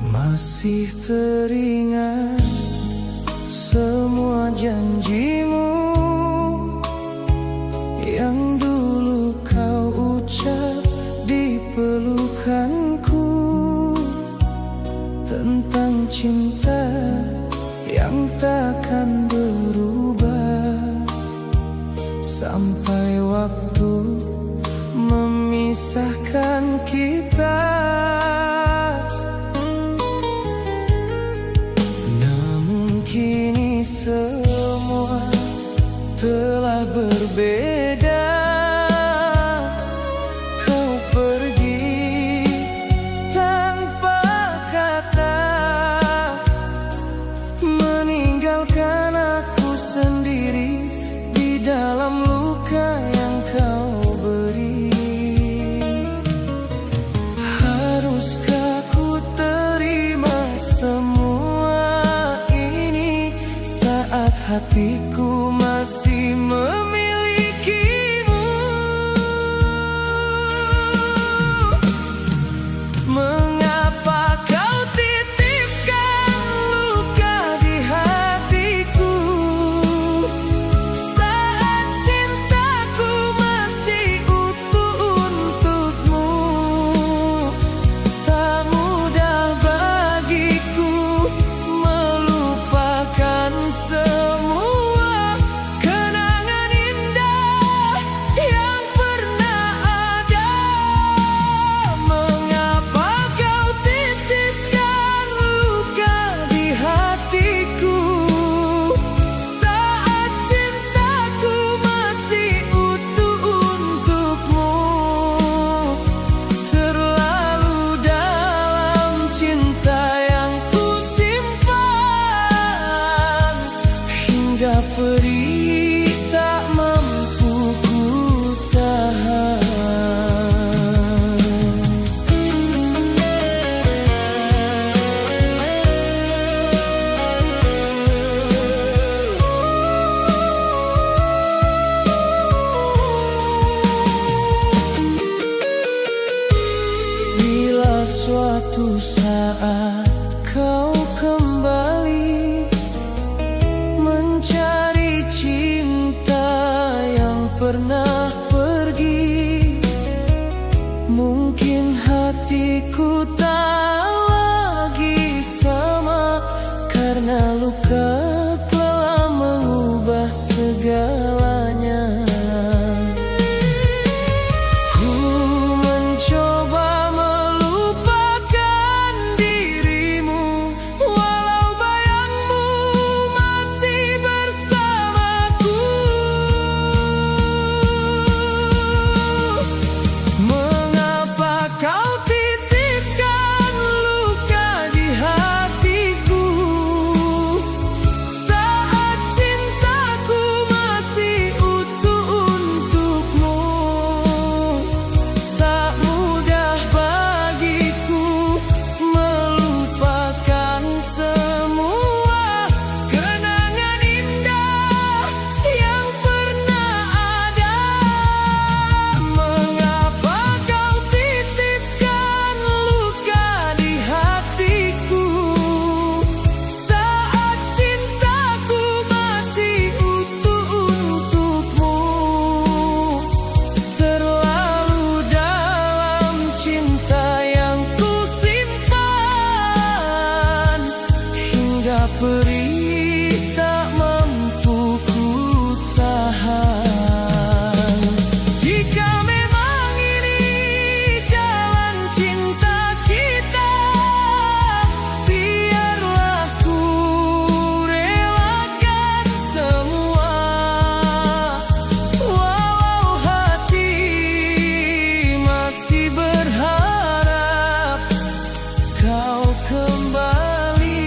Masih teringat semua janjimu yang dulu kau ucap di pelukanku, tentang cinta yang takkan berubah sampai waktu memisahkan kita. Kini semua telah berbeda. Kau pergi tanpa kata, meninggalkan aku sendiri di dalam luka yang kau beri. Haruskah ku terima semua saat hatiku masih memilikimu? Mengapa kau titipkan luka di hatiku saat cintaku masih utuh untukmu? Tak mudah bagiku melupakan semua kenangan indah yang pernah ada. Mengapa kau titipkan luka di hatiku saat cintaku masih utuh untukmu? Terlalu dalam cinta yang ku simpan, hingga perih tak mampu ku tahan. Bila suatu saat kau kembali mencari cinta yang pernah pergi, mungkin hatiku tak lagi sama, karena luka telah mengubah segalanya. Ku mencoba melupakan dirimu, walau bayangmu masih bersamaku. Mengapa kau titipkan luka di hatiku saat cintaku masih utuh untukmu? Tak mudah bagiku melupakan semua kenangan indah yang pernah ada. Mengapa kau titipkan luka di hatiku saat cintaku masih utuh untukmu? Terlalu dalam cinta yang ku simpan, hingga perih tak mampu ku tahan. Jika memang ini jalan cinta kita, biarlah ku relakan semua. Walau hati masih berharap kau kembali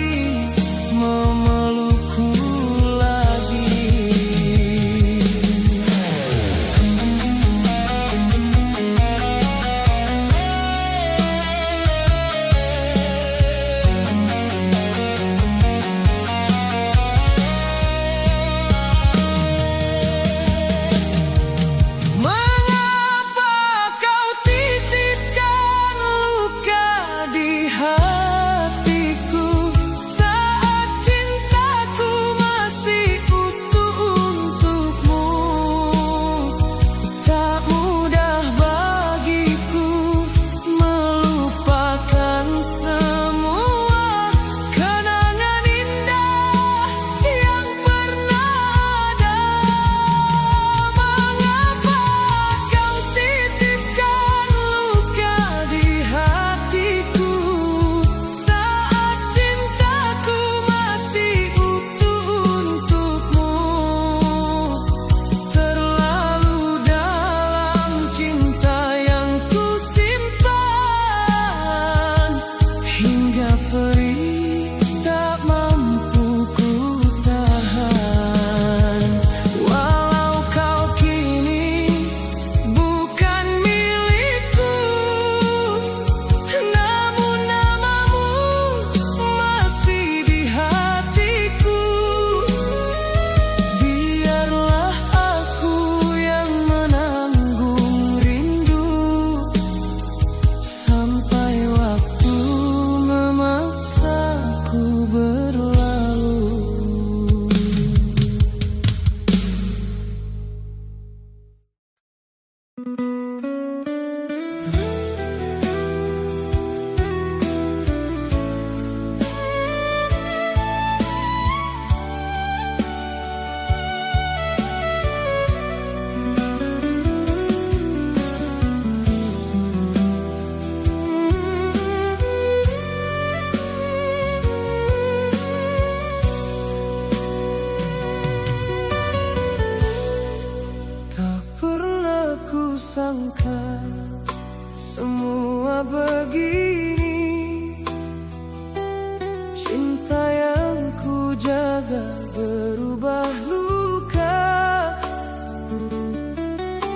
Cinta yang ku jaga berubah luka.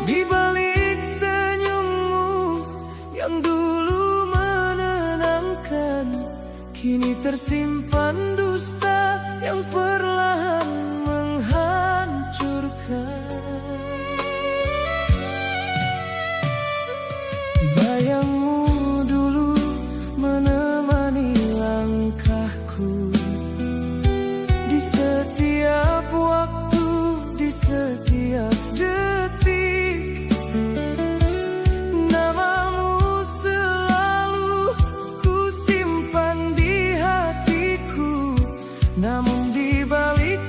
Di balik senyummu yang dulu menenangkan, kini tersimpan dusta yang perlahan menghancurkan. Bayangmu dulu menemani langkahku di setiap waktu, di setiap detik. Namamu selalu ku simpan di hatiku, namun di balik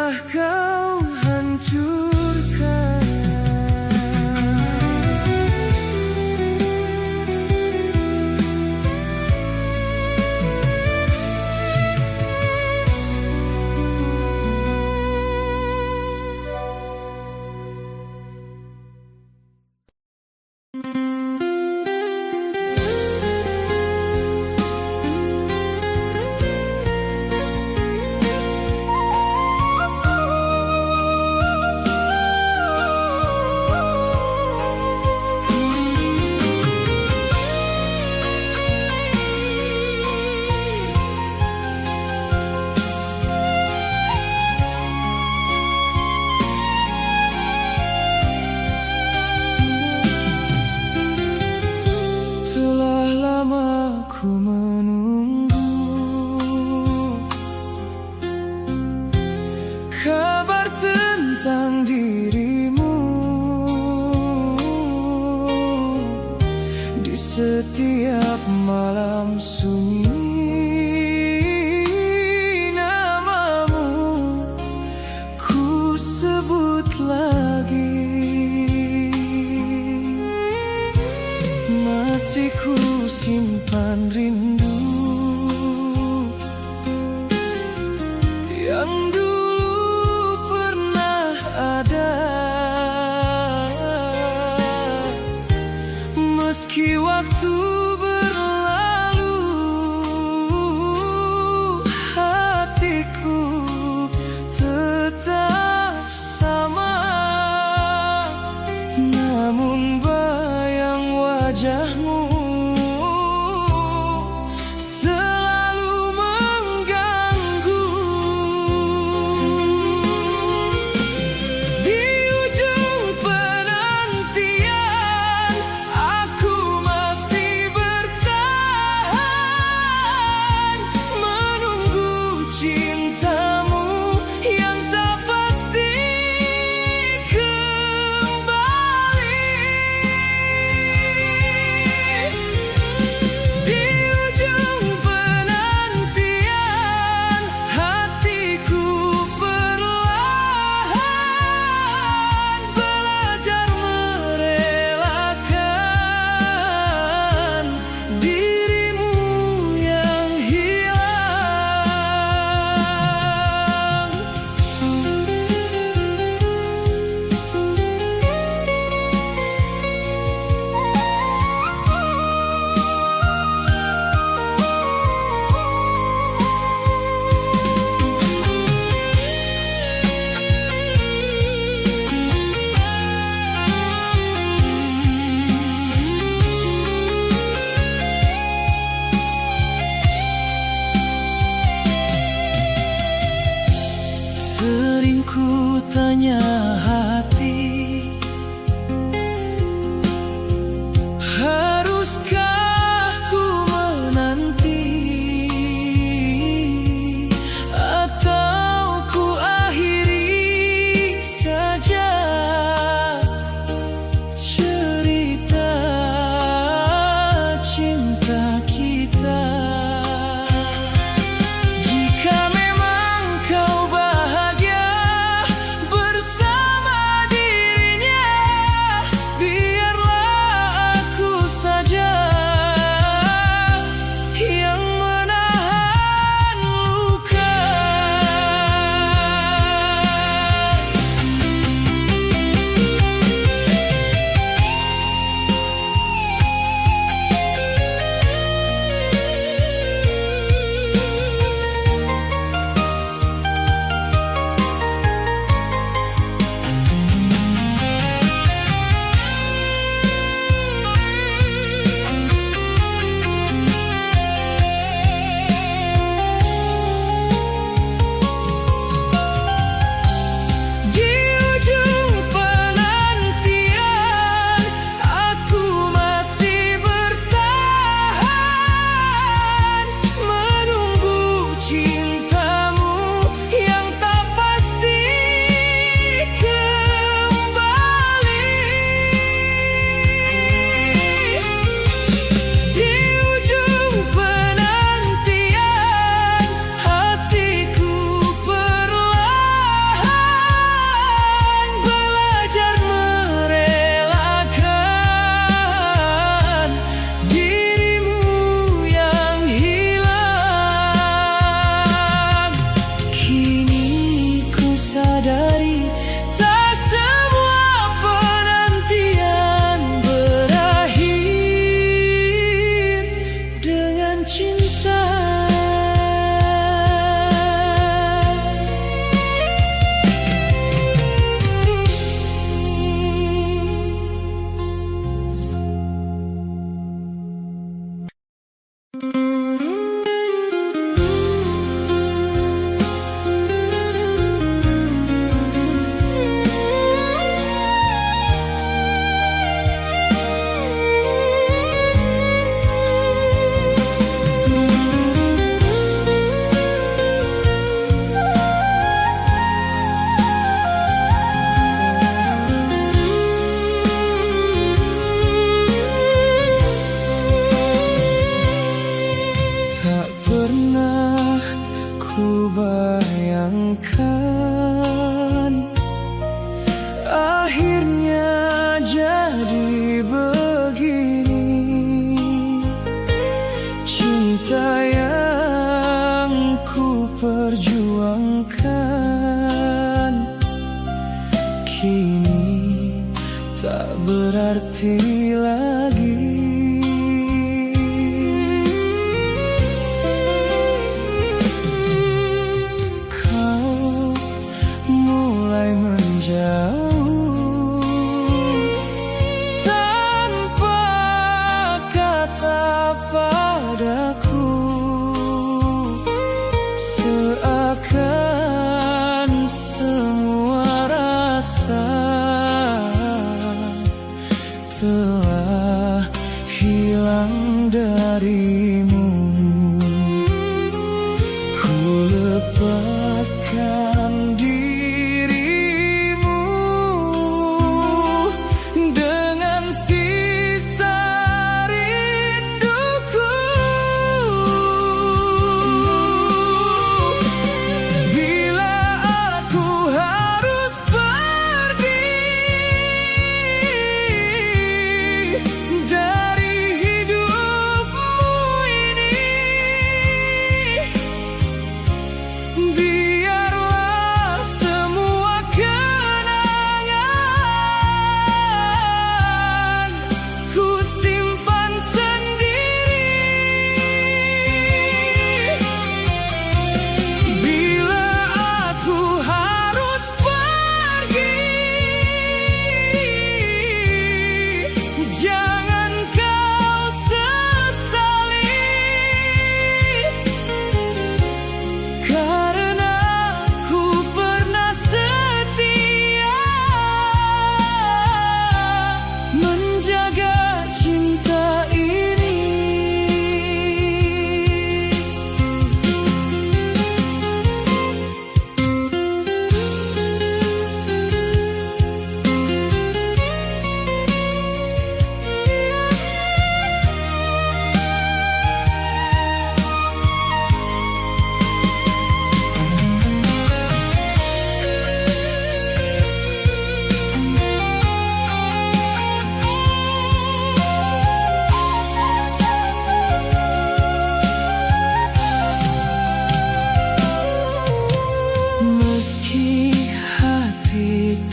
telah kau hancurkan. Telah lama ku menunggu kabar tentang dirimu. Di setiap malam sunyi namamu ku sebut lagi. Masih ku simpan rindu yang dulu pernah ada. Meski waktu berlalu, hatiku tetap sama. Namun bayang wajahmu selalu mengganggu. Di ujung penantian aku masih bertahan, menunggu cintamu yang tak pasti kembali. Di ujung penantian hatiku perlahan belajar merelakan dirimu yang hilang. Sering ku tanya hati, haruskah ku menanti atau ku akhiri saja cerita cinta kita. Jika memang kau bahagia bersama sadari, tak semua penantian berakhir dengan cinta. Tak pernah ku bayangkan akhirnya jadi begini. Cinta yang ku perjuangkan kini tak berarti lagi. Menjauh tanpa kata padaku, seakan semua rasa telah hilang darimu. Ku lepaskan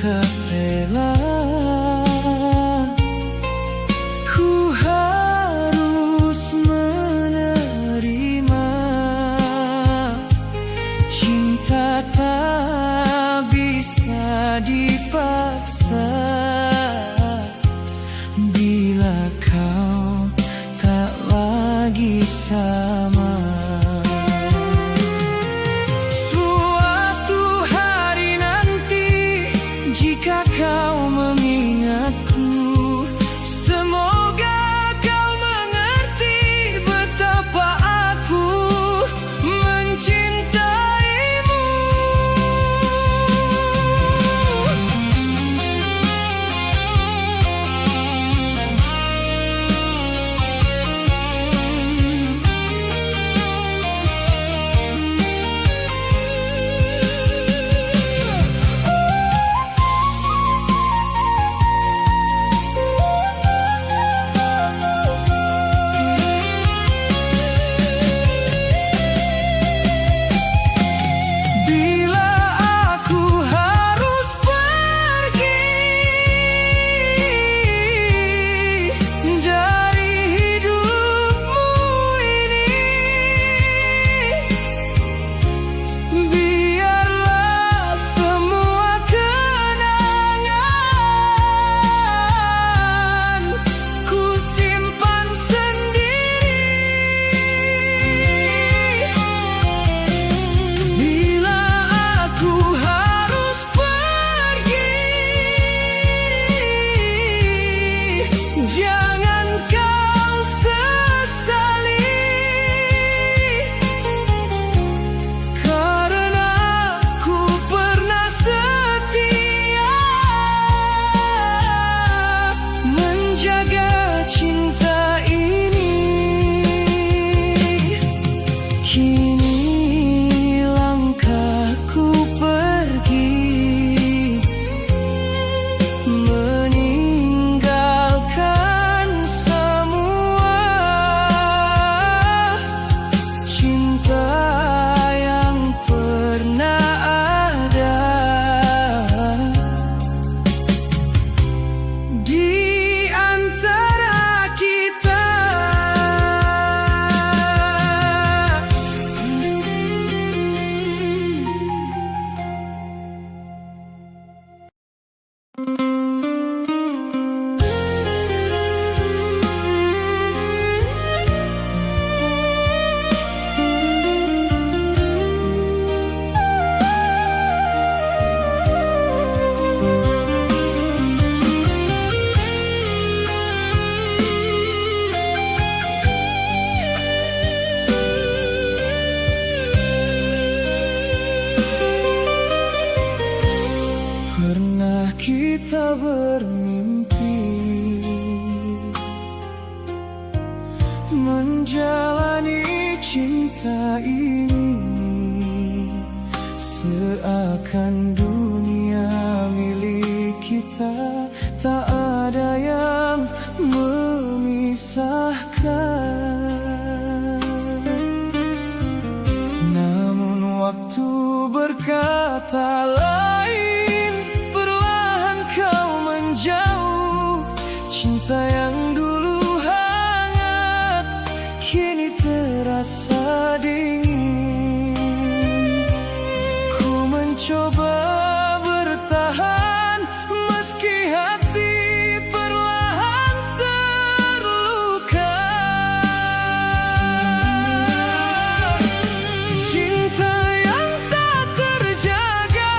tak rela, ku harus menerima. Cinta tak bisa dipaksa bila kau tak lagi sama. Jika Pernah kita bermimpi menjalani cinta ini, seakan dunia milik kita, tak ada yang memisahkan. Namun waktu berkata lain, perlahan kau menjauh. Cinta yang dulu hangat kini terasa dingin. Ku mencoba bertahan meski hati perlahan terluka. Cinta yang tak terjaga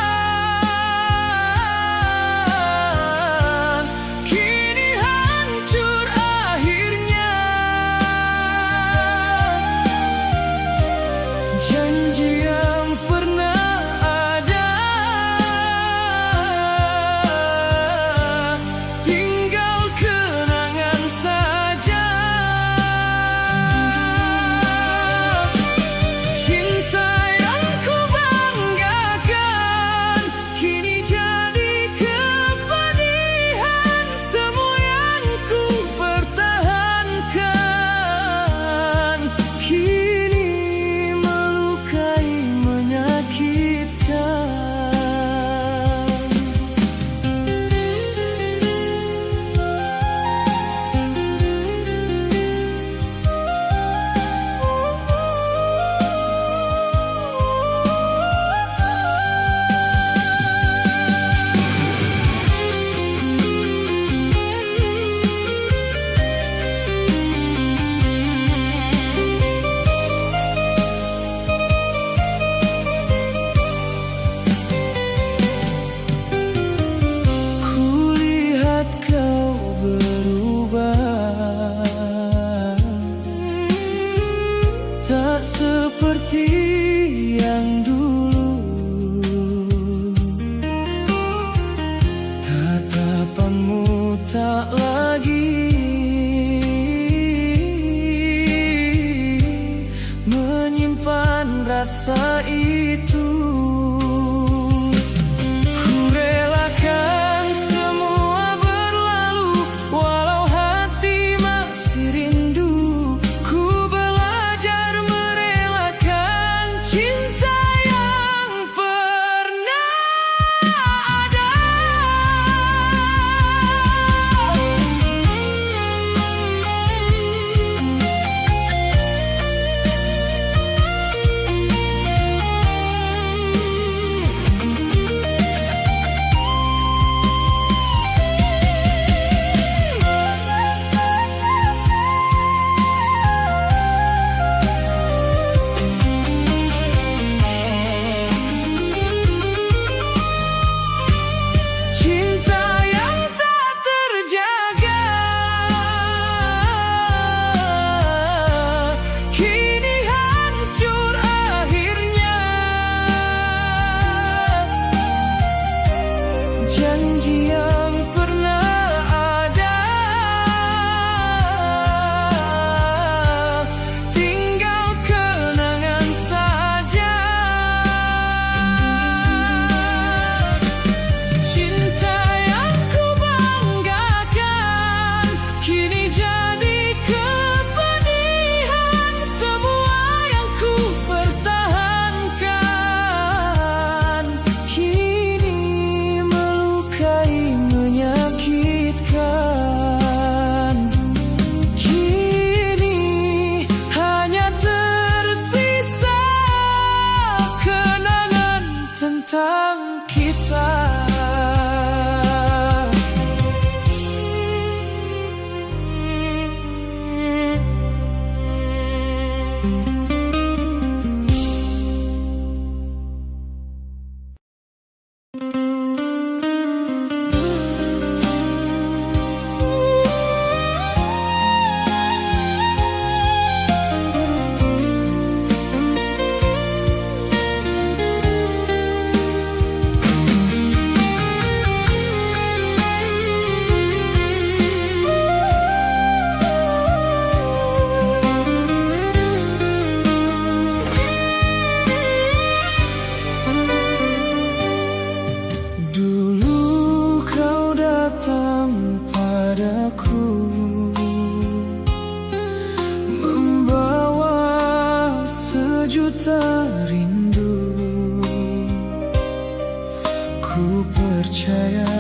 Ku percaya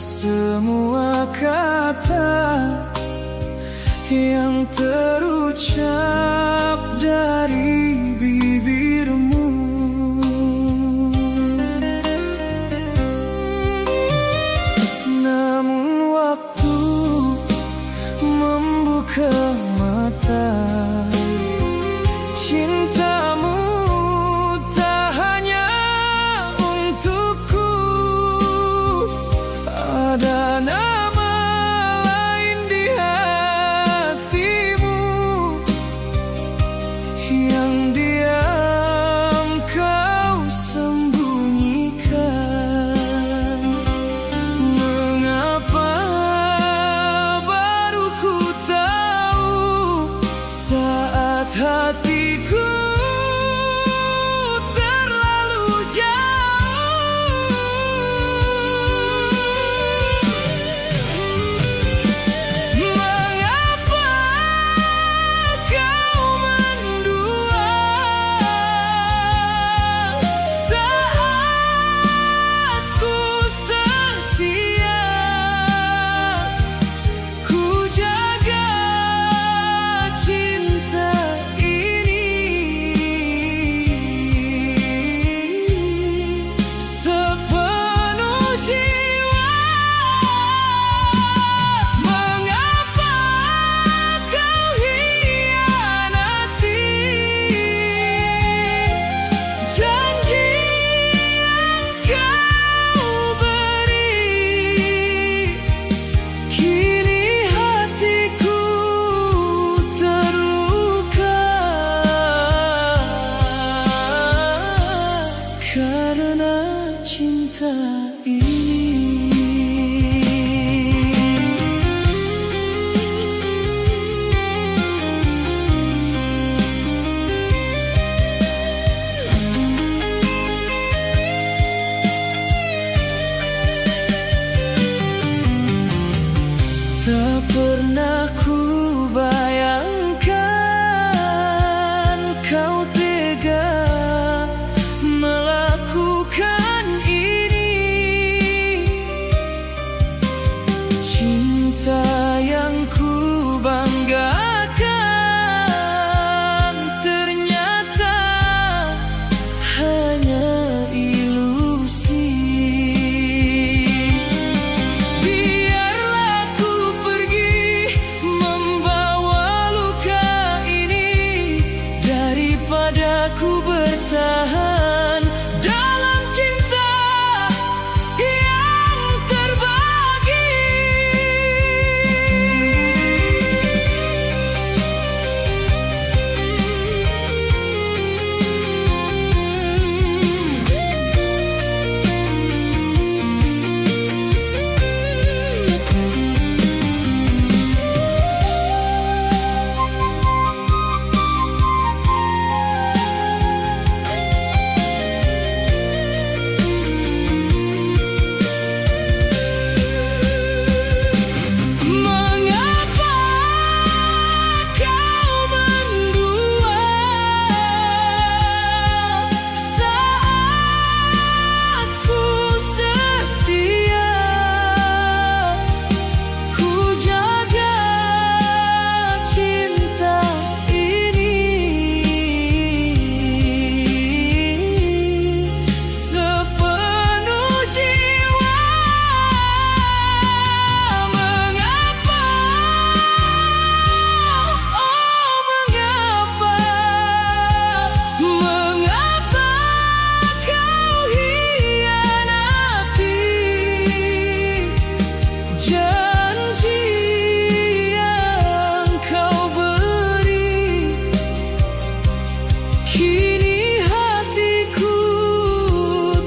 semua kata yang terucap dari bibirmu. Namun waktu membuka mata, cintamu tak hanya untukku. Ada nama lain di hatimu yang diam kau sembunyikan. Mengapa baru ku tahu saat hatiku terlalu jauh. Mengapa kau mendua saat ku setia? Ku jaga cinta sepenuh jiwa. Mengapa kau hianati janji yang kau beri? Kini hatiku terluka karena cinta ini. Tak pernah ku bayangkan kau tega melakukan ini. Cinta yang ku banggakan ternyata hanya ilusi. Biarlah ku pergi membawa luka ini daripada ku bertahan dalam cinta yang terbagi. Mengapa kau mendua saat ku setia? Ku jaga cinta ini sepenuh jiwa. Mengapa, oh mengapa kau hianati janji yang kau beri? Kini hatiku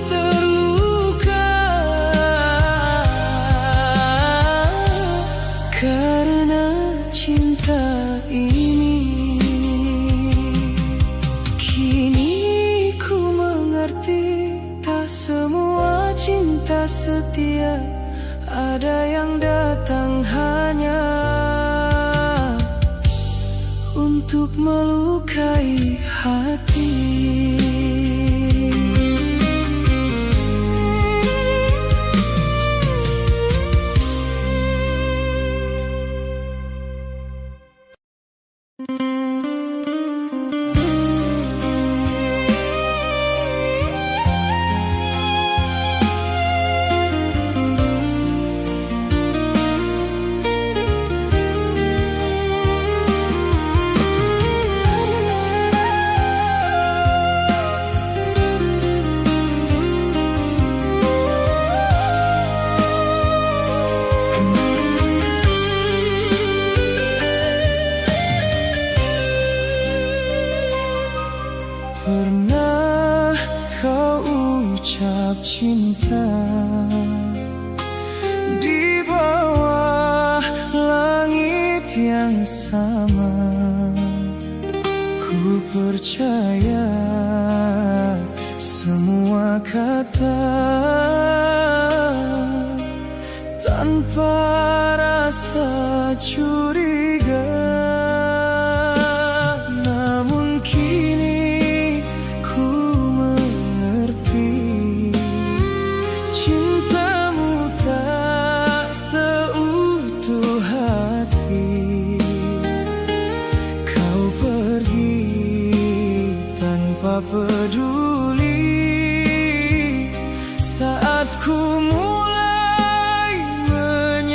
terluka karena cinta ini. Kini ku mengerti tak semua cinta setia. Ada yang datang hanya untuk melukai hati. percaya semua kata tanpa rasa curiga. Namun kini ku mengerti, cintamu tak seutuh hati. Kau pergi tanpa peduli saat ku mulai menyayangi.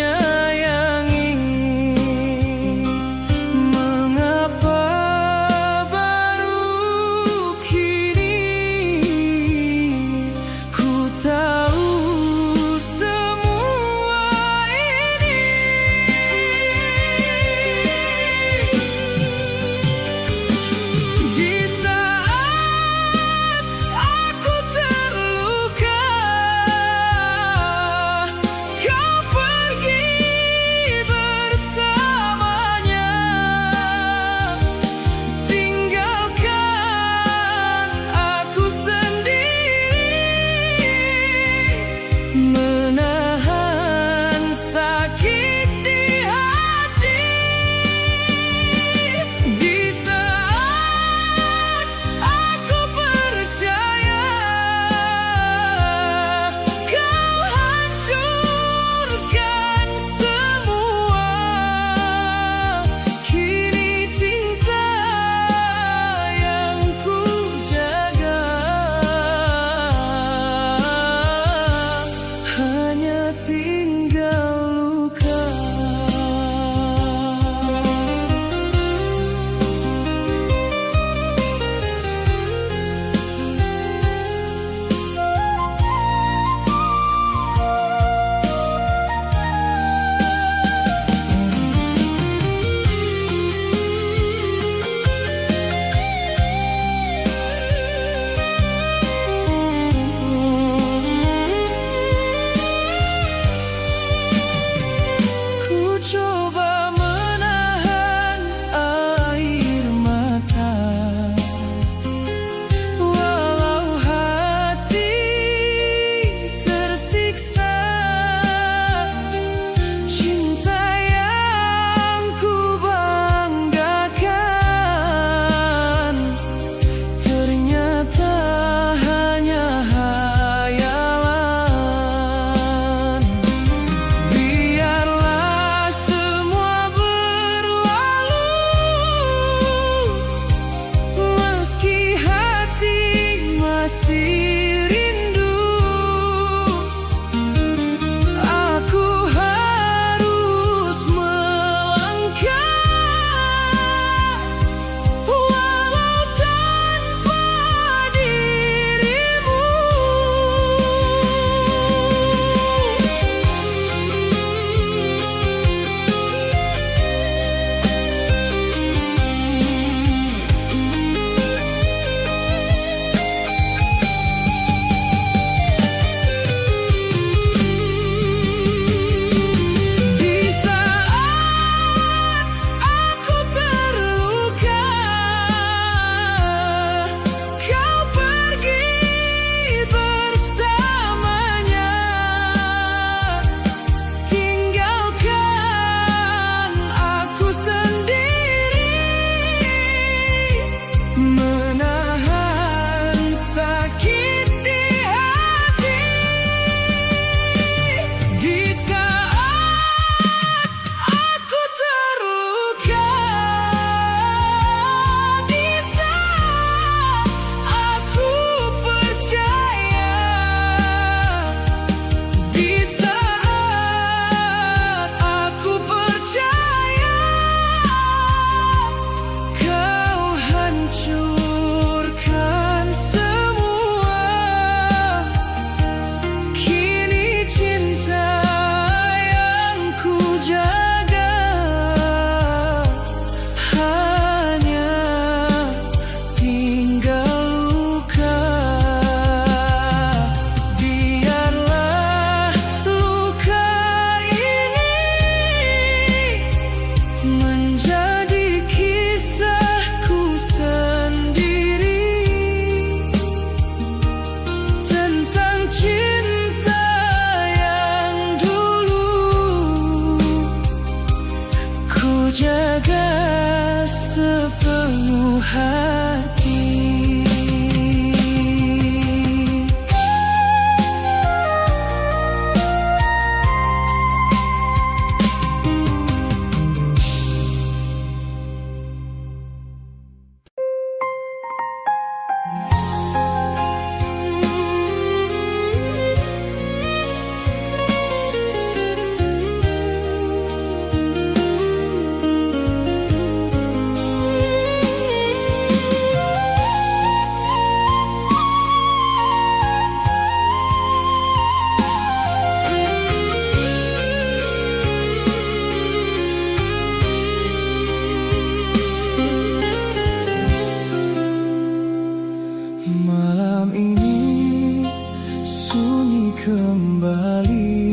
hati. Malam ini sunyi kembali,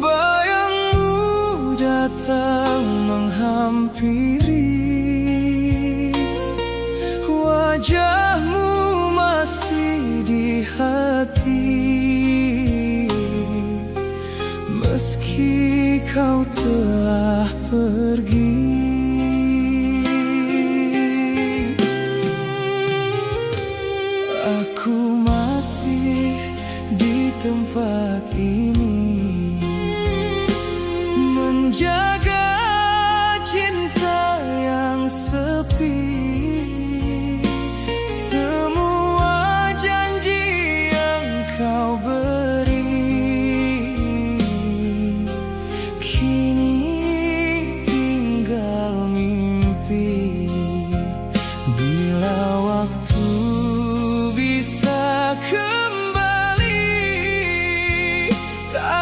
bayangmu datang menghampiri, wajahmu masih di hati, meski kau telah pergi. Aku masih di tempat ini, menjaga cinta yang sepi. Semua janji yang kau beri kini tinggal mimpi. Bila waktu bisa kembali, tak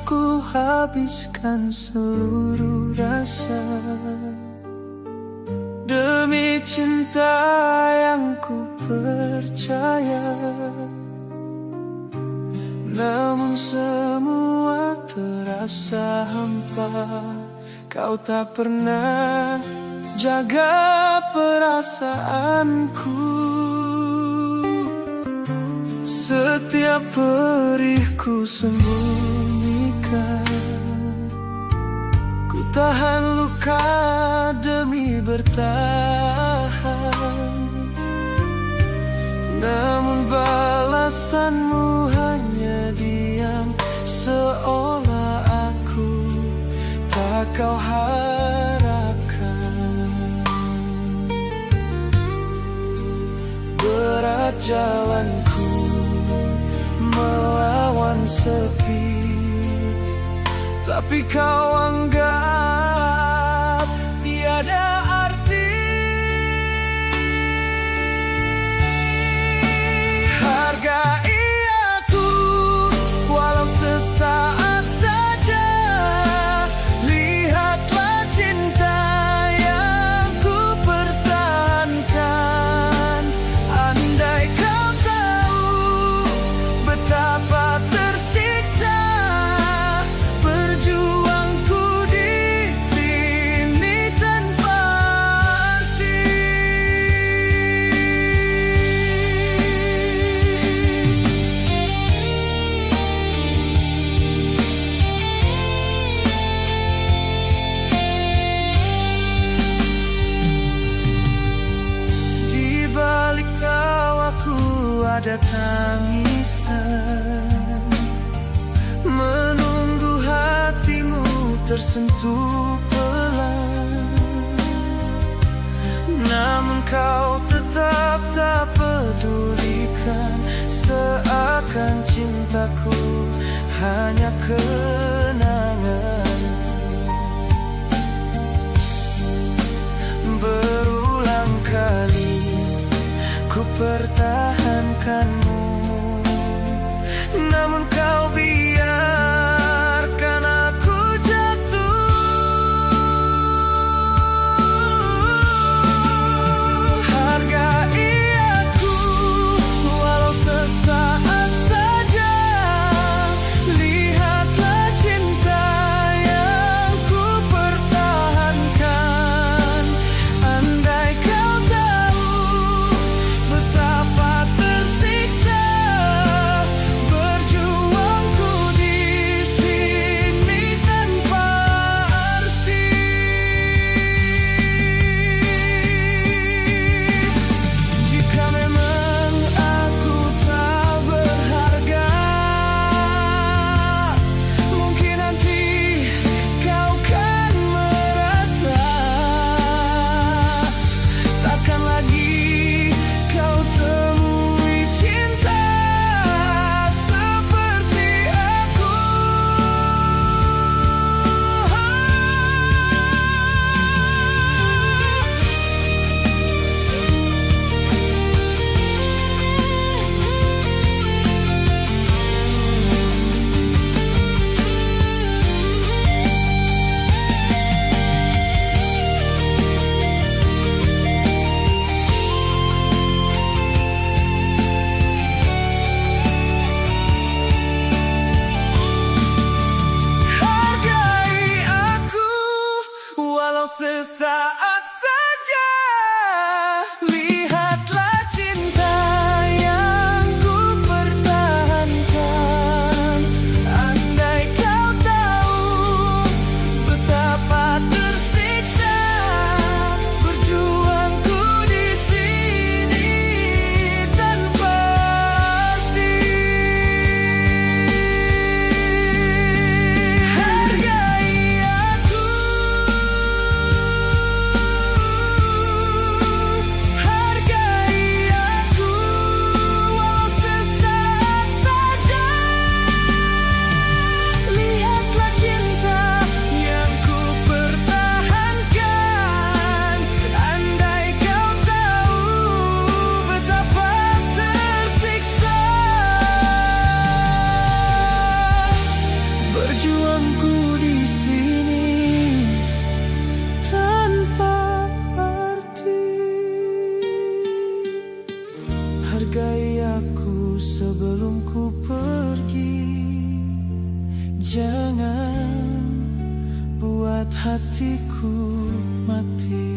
ku habiskan seluruh rasa demi cinta yang ku percaya. Namun semua terasa hampa. Kau tak pernah jaga perasaanku. Setiap perihku sembunyikan, ku tahan luka demi bertahan. Namun balasanmu hanya diam, seolah aku tak kau harapkan. Berat jalanku melawan sepi, tapi kau anggap tiada arti. Hargai aku walau sesaat saja. Lihatlah cinta yang ku pertahankan. Andai kau tahu betapa tersiksa berjuangku di sini tanpa arti. Di balik tawaku ada tangisan, menunggu hatimu tersentuh pelan. Namun kau tetap tak pedulikan, seakan cintaku hanya kenangan. Berulang kali ku pertahankanmu, namun kau biarkan aku jatuh. Hargai aku walau sesaat saja. Lihatlah cinta yang ku pertahankan. Andai kau tahu betapa tersiksa berjuangku Hargai aku sebelum ku pergi. Jangan buat hatiku mati.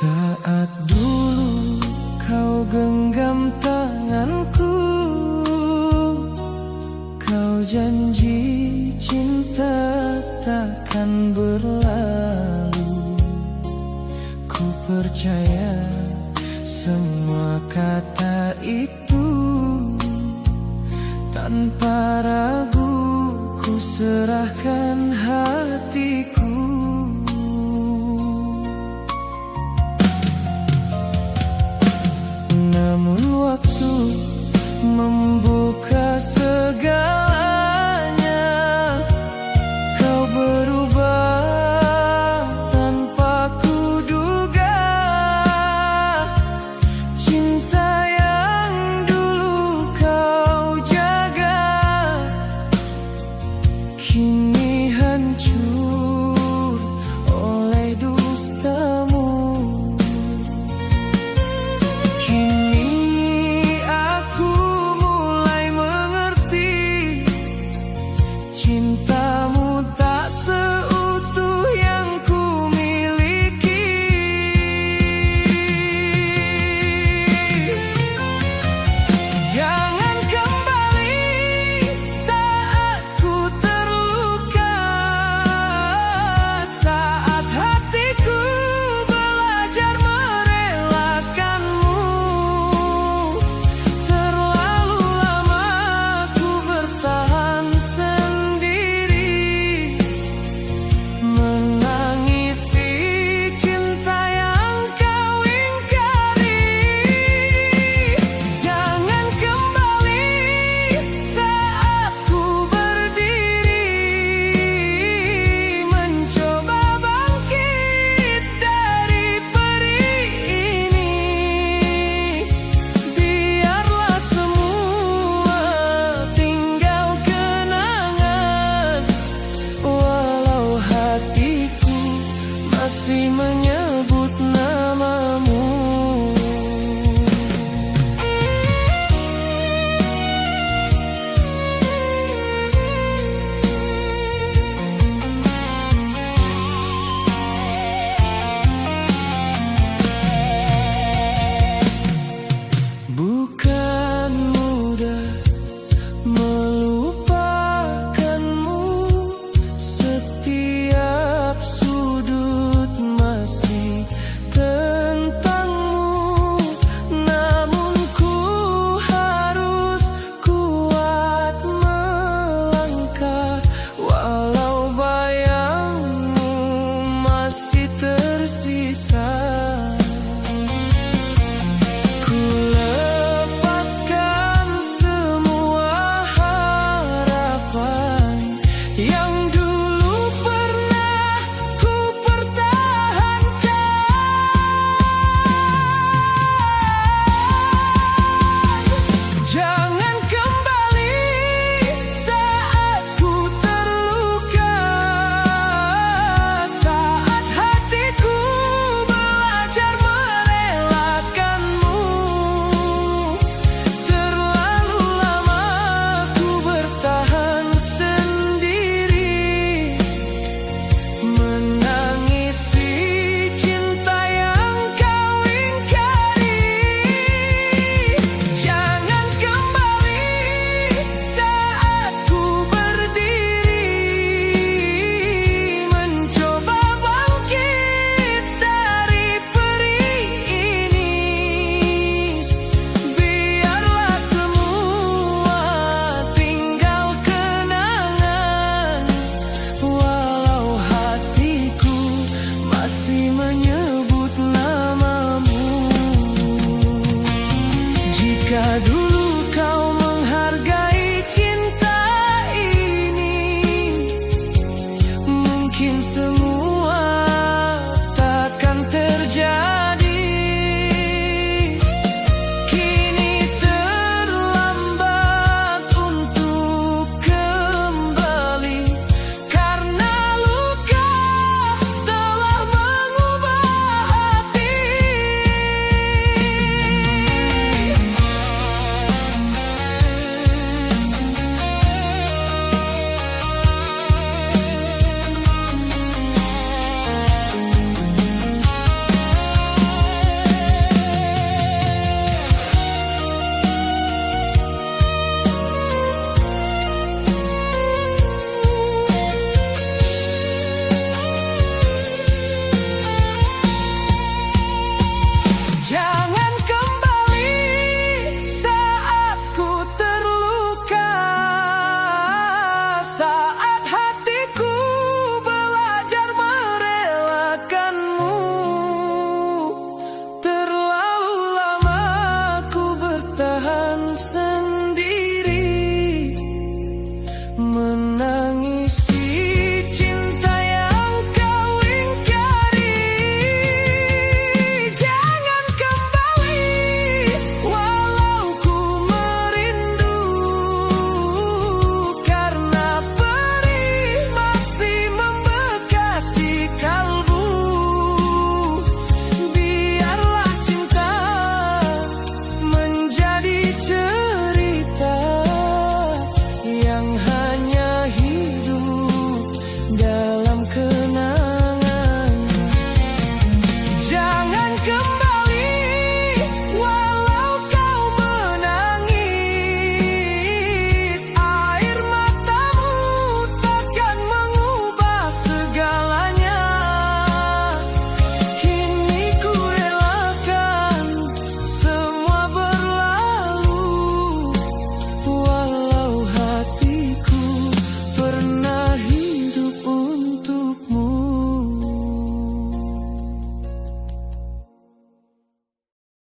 Saat dulu kau genggam tanganku, kau janji cinta takkan berlalu. Ku percaya semua kata itu, tanpa ragu ku serahkan hatiku. Namun waktu membuka segalanya, kau berubah tanpa kuduga. Cinta yang dulu kau jaga kini hancur.